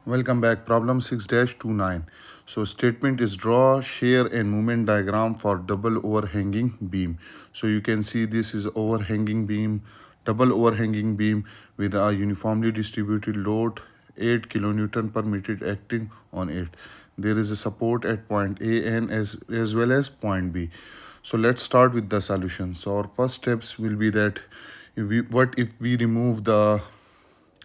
Welcome back. Problem 6-29. So statement is draw, shear and moment diagram for double overhanging beam. So you can see this is overhanging beam, double overhanging beam with a uniformly distributed load 8 kilonewton per meter acting on it. There is a support at point A and as well as point B. So let's start with the solution. So our first steps will be that if we remove the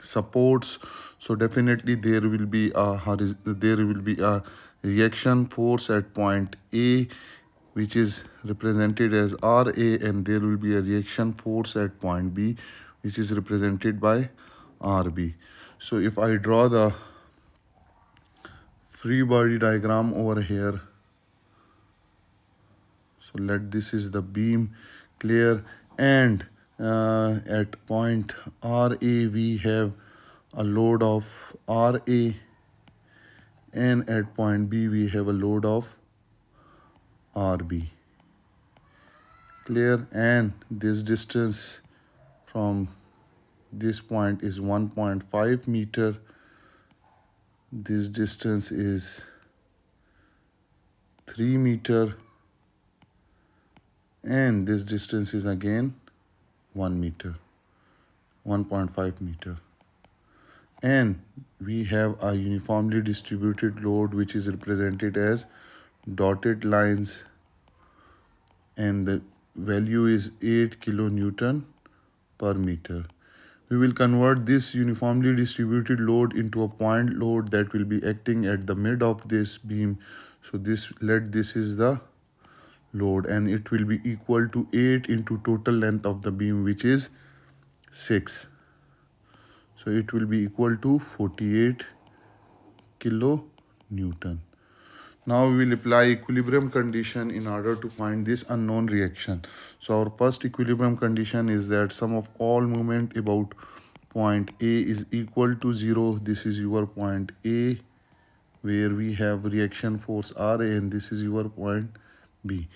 supports, so definitely there will be a reaction force at point A, which is represented as RA, and there will be a reaction force at point B, which is represented by RB. So if I draw the free body diagram over here, so let this is the beam, clear, and at point RA we have a load of RA, and at point B we have a load of RB, clear, and this distance from this point is 1.5 meter. This distance is 3 meter, and this distance is again 1 meter, 1.5 meter. And we have a uniformly distributed load which is represented as dotted lines, and the value is 8 kilonewton per meter. We will convert this uniformly distributed load into a point load that will be acting at the mid of this beam. So this is the load, and it will be equal to 8 into total length of the beam, which is 6. So it will be equal to 48 kilonewton. Now we will apply equilibrium condition in order to find this unknown reaction. So our first equilibrium condition is that sum of all moment about point A is equal to 0. This is your point A where we have reaction force RA, and this is your point B.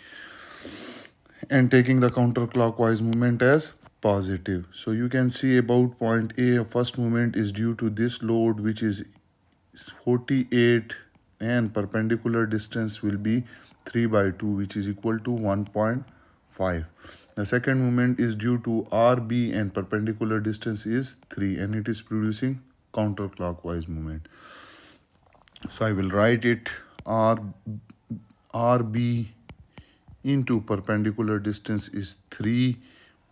And taking the counterclockwise movement as positive. So you can see about point A, first movement is due to this load which is 48, and perpendicular distance will be 3 by 2, which is equal to 1.5. The second movement is due to RB, and perpendicular distance is 3, and it is producing counterclockwise movement. So I will write it RB into perpendicular distance is 3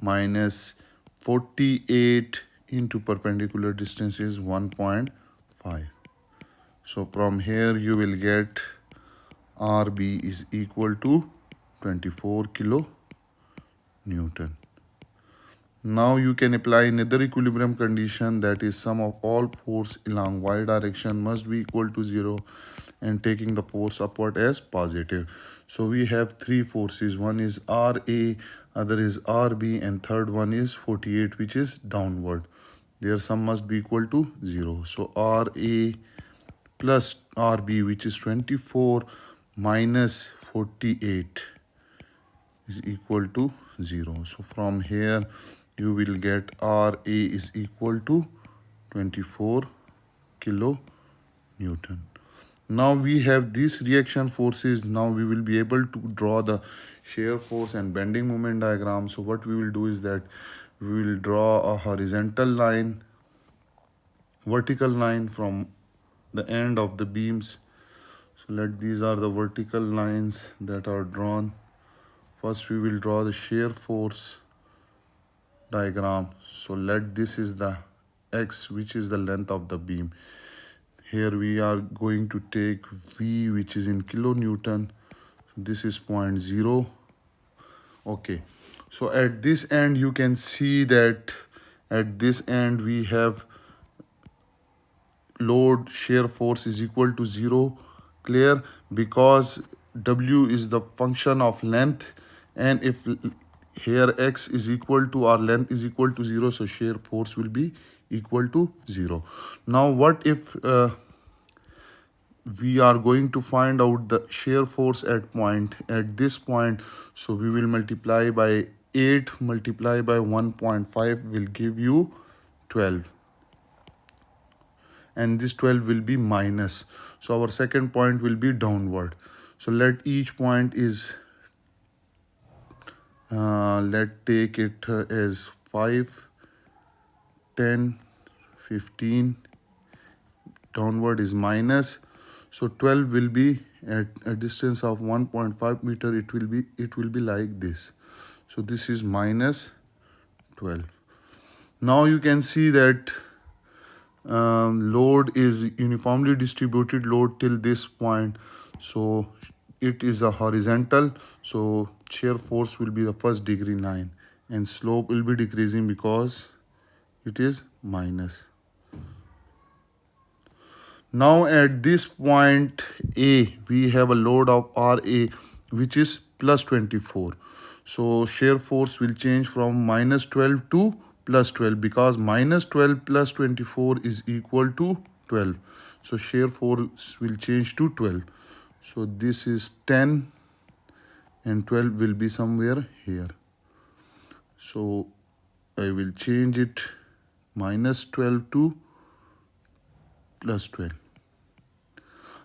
minus 48 into perpendicular distance is 1.5. So from here you will get RB is equal to 24 kilonewton. Now you can apply another equilibrium condition, that is sum of all force along y direction must be equal to 0, and taking the force upward as positive. So we have three forces. One is RA, other is RB, and third one is 48, which is downward. Their sum must be equal to 0. So RA plus RB, which is 24 minus 48, is equal to 0. So from here you will get RA is equal to 24 kilonewton. Now we have these reaction forces. Now we will be able to draw the shear force and bending moment diagram. So what we will do is that we will draw a horizontal line, vertical line from the end of the beams. So these are the vertical lines that are drawn. First we will draw the shear force diagram. So this is the X, which is the length of the beam. Here we are going to take V, which is in kilonewton. This is 0.0. Okay, so at this end you can see that at this end we have load shear force is equal to 0, clear, because W is the function of length, and if here X is equal to our length is equal to 0, so shear force will be equal to 0. Now what if we are going to find out the shear force at this point? So we will multiply by 8 multiply by 1.5 will give you 12, and this 12 will be minus. So our second point will be downward. So let each point is let take it as 5, 10, 15. Downward is minus. So 12 will be at a distance of 1.5 meter. It will be like this. So this is minus 12. Now you can see that load is uniformly distributed load till this point. So it is a horizontal. So shear force will be the first degree line, and slope will be decreasing because it is minus. Now at this point A, we have a load of RA which is plus 24. So shear force will change from minus 12 to plus 12 because minus 12 plus 24 is equal to 12. So shear force will change to 12. So this is 10 and 12 will be somewhere here. So I will change it minus 12 to plus 12.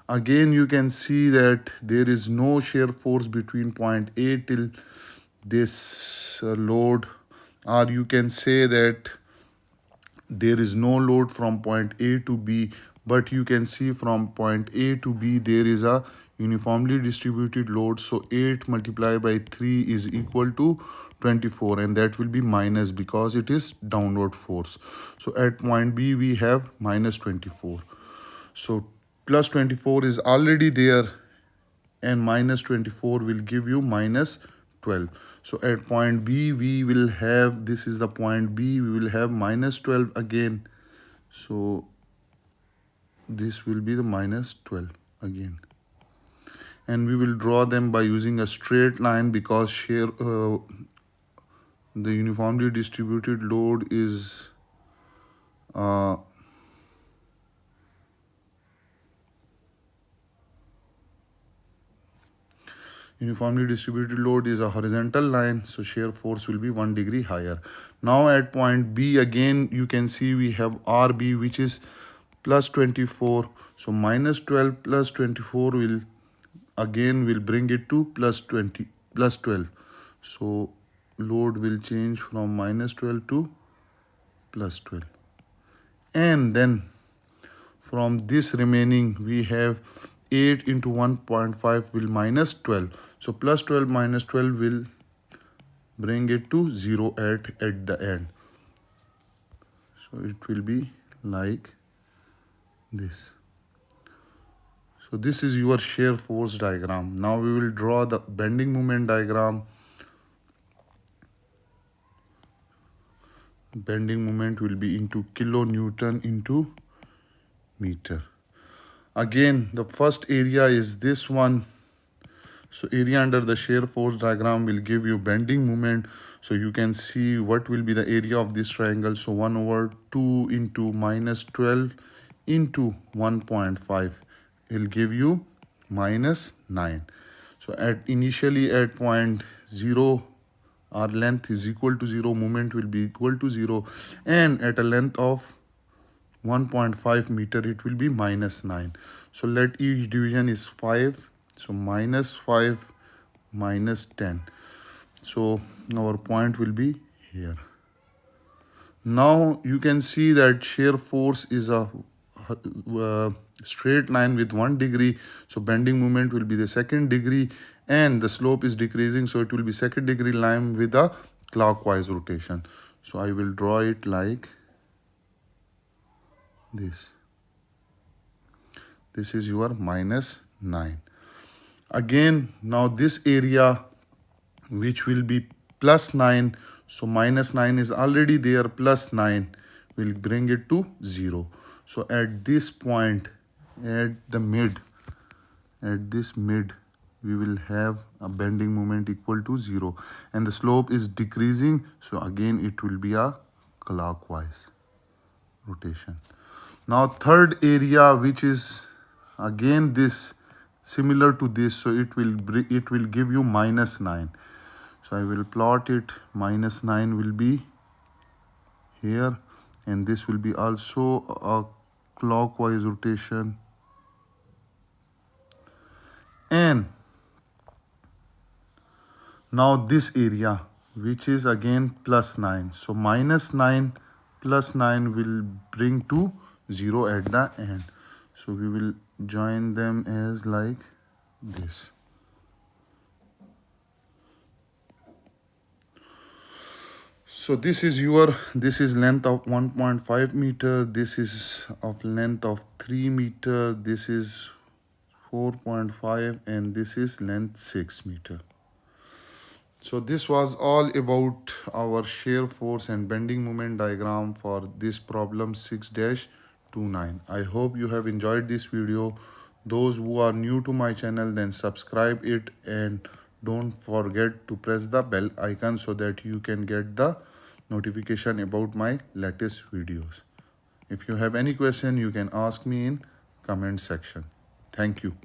Again, you can see that there is no shear force between point A till this load, or you can say that there is no load from point A to B, but you can see from point A to B there is a uniformly distributed load. So 8 multiplied by 3 is equal to 24, and that will be minus because it is downward force. So at point B we have minus 24. So plus 24 is already there, and minus 24 will give you minus 12. So at point B we will have, this is the point B, we will have minus 12 again. So this will be the minus 12 again, and we will draw them by using a straight line because shear the uniformly distributed load is uniformly distributed load is a horizontal line, so shear force will be 1 degree higher. Now at point B again you can see we have RB which is plus 24. So minus 12 plus 24 will bring it to plus 12. So load will change from minus 12 to plus 12, and then from this remaining we have 8 into 1.5 will minus 12. So plus 12 minus 12 will bring it to 0 at the end. So it will be like this. So this is your shear force diagram. Now we will draw the bending moment diagram. Bending moment will be into kilonewton into meter. Again, the first area is this one. So area under the shear force diagram will give you bending moment. So you can see what will be the area of this triangle. So 1 over 2 into minus 12 into 1.5 will give you minus 9. So initially at point 0, our length is equal to 0, moment will be equal to 0, and at a length of 1.5 meter it will be minus 9. So let each division is 5. So minus 5 minus 10. So our point will be here. Now you can see that shear force is a straight line with 1 degree. So bending moment will be the second degree, and the slope is decreasing. So it will be second degree line with a clockwise rotation. So I will draw it like this. This is your minus 9. Again, now this area which will be plus 9. So minus 9 is already there, plus 9 will bring it to 0. So at this point, at this mid, we will have a bending moment equal to 0. And the slope is decreasing. So again, it will be a clockwise rotation. Now third area, which is again this similar to this, so it will give you minus 9. So I will plot it. Minus 9 will be here, and this will be also a clockwise rotation, and now this area which is again plus 9. So minus 9 plus 9 will bring to 0 at the end. So we will join them as like this. So this is length of 1.5 meter, this is of length of 3 meter, this is 4.5, and this is length 6 meter. So this was all about our shear force and bending moment diagram for this problem 6-29. I hope you have enjoyed this video. Those who are new to my channel, then subscribe it and don't forget to press the bell icon so that you can get the notification about my latest videos. If you have any question, you can ask me in comment section. Thank you.